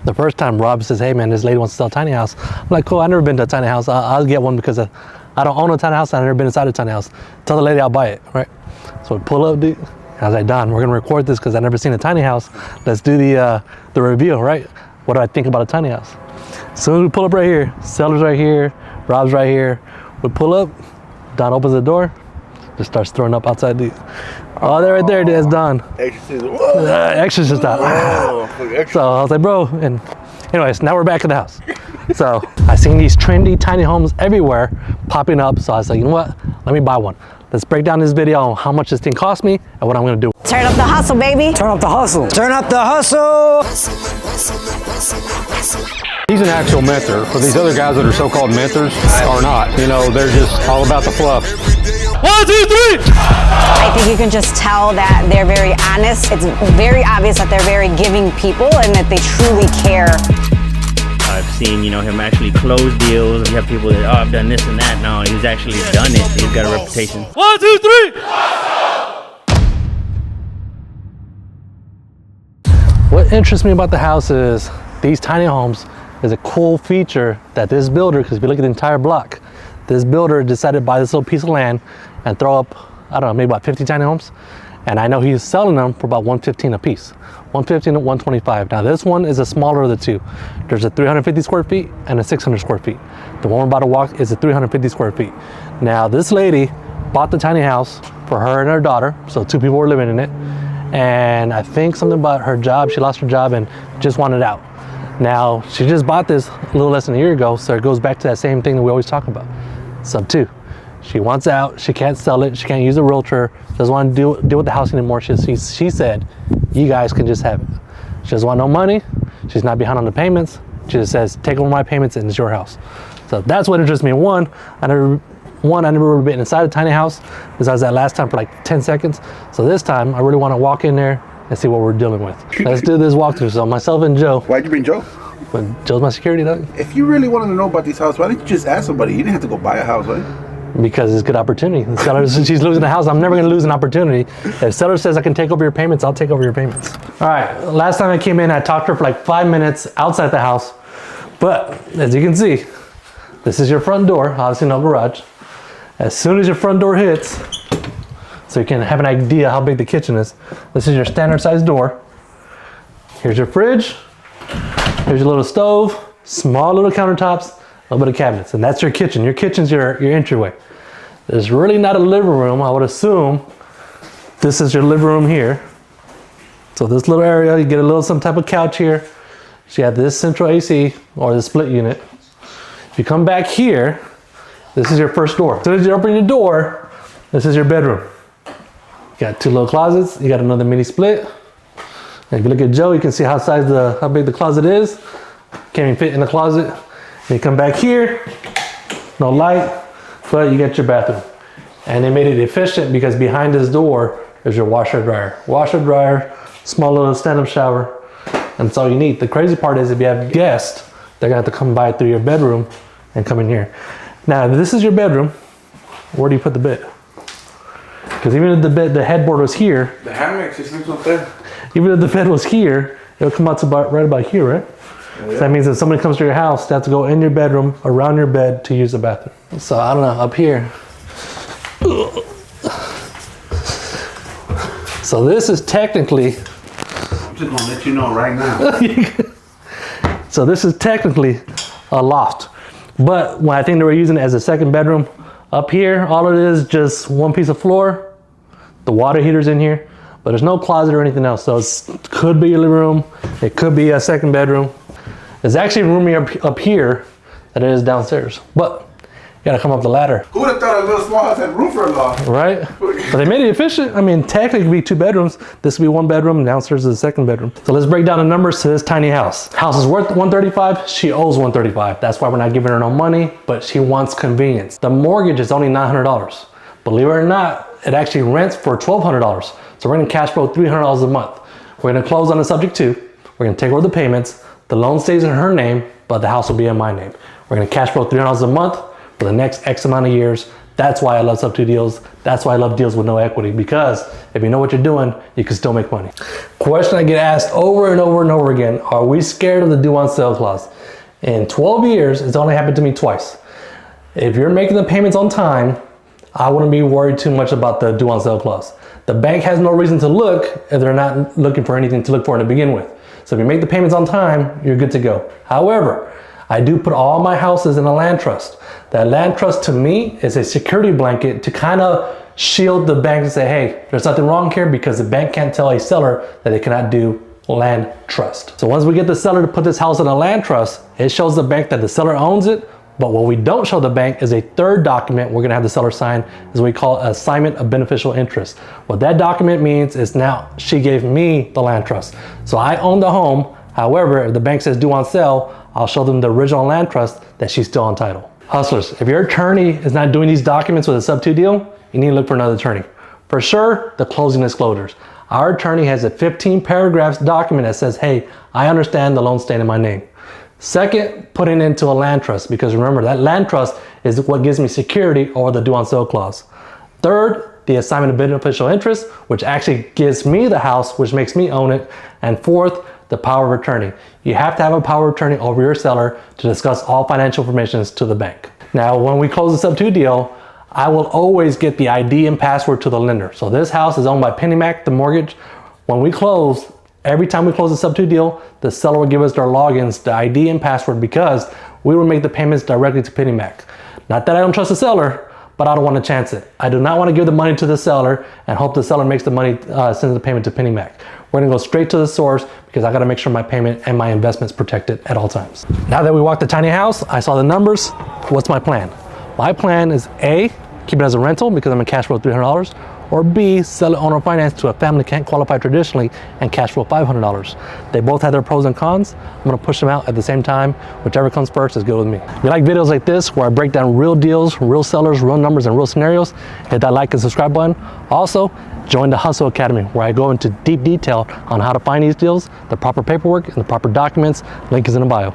The first time Rob says, hey man, this lady wants to sell a tiny house. I'm like, cool, I've never been to a tiny house. I'll get one because I don't own a tiny house. I've never been inside a tiny house. Tell the lady I'll buy it, right? So we pull up, dude. I was like, Don, we're gonna record this because I've never seen a tiny house. Let's do the review, right? What do I think about a tiny house? So we pull up right here, seller's right here, Rob's right here. We pull up, Don opens the door, just starts throwing up outside, dude. Oh, there, right there, that's Don. Exorcist Don. So I was like, bro, and anyways, now we're back at the house. So I seen these trendy tiny homes everywhere popping up. So I was like, you know what? Let me buy one. Let's break down this video on how much this thing cost me and what I'm gonna do. Turn up the hustle, baby. Turn up the hustle. Turn up the hustle. He's an actual mentor, but these other guys that are so-called mentors are not. You know, they're just all about the fluff. 1, 2, 3! I think you can just tell that they're very honest. It's very obvious that they're very giving people and that they truly care. I've seen, him actually close deals. You have people that, I've done this and that. No, he's actually done it. He's got a reputation. 1, 2, 3! What interests me about the house is these tiny homes is a cool feature that this builder, because if you look at the entire block, this builder decided to buy this little piece of land and throw up, I don't know, maybe about 50 tiny homes. And I know he's selling them for about $115 a piece. $115 to $125. Now this one is a smaller of the two. There's a 350 square feet and a 600 square feet. The one we're about to walk is a 350 square feet. Now this lady bought the tiny house for her and her daughter, so 2 people were living in it. And I think something about her job, she lost her job and just wanted out. Now she just bought this a little less than a year ago, so it goes back to that same thing that we always talk about. Sub 2. She wants out, she can't sell it, she can't use a realtor, doesn't want to deal with the house anymore. She said, you guys can just have it. She doesn't want no money, she's not behind on the payments. She just says, take over my payments and it's your house. So that's what interests me. One, I never been inside a tiny house besides that last time for like 10 seconds. So this time I really want to walk in there and see what we're dealing with. Let's do this walkthrough. So myself and Joe. Why'd you bring Joe? When Joe's my security dog. If you really wanted to know about these houses, why didn't you just ask somebody? You didn't have to go buy a house, right? Because it's a good opportunity. The seller, she's losing the house. I'm never going to lose an opportunity. If seller says I can take over your payments, I'll take over your payments. All right. Last time I came in, I talked to her for like 5 minutes outside the house. But as you can see, this is your front door. Obviously no garage. As soon as your front door hits, so you can have an idea how big the kitchen is, this is your standard size door. Here's your fridge. Here's your little stove, small little countertops, a little bit of cabinets, and that's your kitchen. Your kitchen's your entryway. There's really not a living room. I would assume this is your living room here. So this little area, you get a little some type of couch here. So you have this central AC or the split unit. If you come back here, this is your first door. As soon as you open your door, this is your bedroom. You got 2 little closets. You got another mini split. And if you look at Joe, you can see how big the closet is. Can't even fit in the closet. And you come back here, no light, but you got your bathroom. And they made it efficient because behind this door is your washer dryer. Washer dryer, small little stand-up shower, and that's all you need. The crazy part is if you have guests, they're gonna have to come by through your bedroom and come in here. Now, if this is your bedroom, where do you put the bed? Because even if the headboard was here, the hammock just sleeps up there. Even if the bed was here, it'll come out to right about here, right? Yeah. So that means if somebody comes to your house, they have to go in your bedroom, around your bed to use the bathroom. So I don't know, up here. So this is technically. I'm just gonna let you know right now. So this is technically a loft. But when I think they were using it as a second bedroom, up here, all it is just one piece of floor. The water heater's in here, but there's no closet or anything else. So it could be a living room. It could be a second bedroom. There's actually room up here that it is downstairs, but you gotta come up the ladder. Who would have thought a little small house had room for a loft? Right? But they made it efficient. I mean, technically it could be 2 bedrooms. This would be 1 bedroom, and downstairs is a second bedroom. So let's break down the numbers to this tiny house. House is worth $135, she owes $135. That's why we're not giving her no money, but she wants convenience. The mortgage is only $900. Believe it or not, it actually rents for $1,200. So we're gonna cash flow $300 a month. We're gonna close on the subject to. We're gonna take over the payments. The loan stays in her name, but the house will be in my name. We're gonna cash flow $300 a month for the next X amount of years. That's why I love sub-2 deals. That's why I love deals with no equity, because if you know what you're doing, you can still make money. Question I get asked over and over and over again, are we scared of the due on sale clause? In 12 years, it's only happened to me twice. If you're making the payments on time, I wouldn't be worried too much about the due on sale clause. The bank has no reason to look if they're not looking for anything to look for to begin with. So if you make the payments on time, you're good to go. However, I do put all my houses in a land trust. That land trust to me is a security blanket to kind of shield the bank and say, hey, there's nothing wrong here, because the bank can't tell a seller that they cannot do land trust. So once we get the seller to put this house in a land trust, it shows the bank that the seller owns it. But what we don't show the bank is a third document we're gonna have the seller sign, is what we call assignment of beneficial interest. What that document means is now she gave me the land trust. So I own the home. However, if the bank says due on sale, I'll show them the original land trust that she's still entitled. Hustlers, if your attorney is not doing these documents with a sub-2 deal, you need to look for another attorney. For sure, the closing disclosures. Our attorney has a 15 paragraphs document that says, hey, I understand the loan staying in my name. Second, putting it into a land trust, because remember, that land trust is what gives me security over the due on sale clause. Third, the assignment of beneficial interest, which actually gives me the house, which makes me own it. And fourth, the power of attorney. You have to have a power of attorney over your seller to discuss all financial information to the bank. Now, when we close the sub-2 deal, I will always get the ID and password to the lender. So this house is owned by PennyMac, the mortgage. When we close, every time we close a sub-2 deal, the seller will give us their logins, the ID and password, because we will make the payments directly to PennyMac. Not that I don't trust the seller, but I don't want to chance it. I do not want to give the money to the seller and hope the seller makes the money, sends the payment to PennyMac. We're gonna go straight to the source, because I gotta make sure my payment and my investment's protected at all times. Now that we walked the tiny house, I saw the numbers. What's my plan? My plan is A, keep it as a rental because I'm in cash flow $300, or B, sell it owner finance to a family can't qualify traditionally and cash flow $500. They both have their pros and cons. I'm gonna push them out at the same time. Whichever comes first is good with me. If you like videos like this, where I break down real deals, real sellers, real numbers, and real scenarios, hit that like and subscribe button. Also, join the Hustle Academy, where I go into deep detail on how to find these deals, the proper paperwork, and the proper documents. Link is in the bio.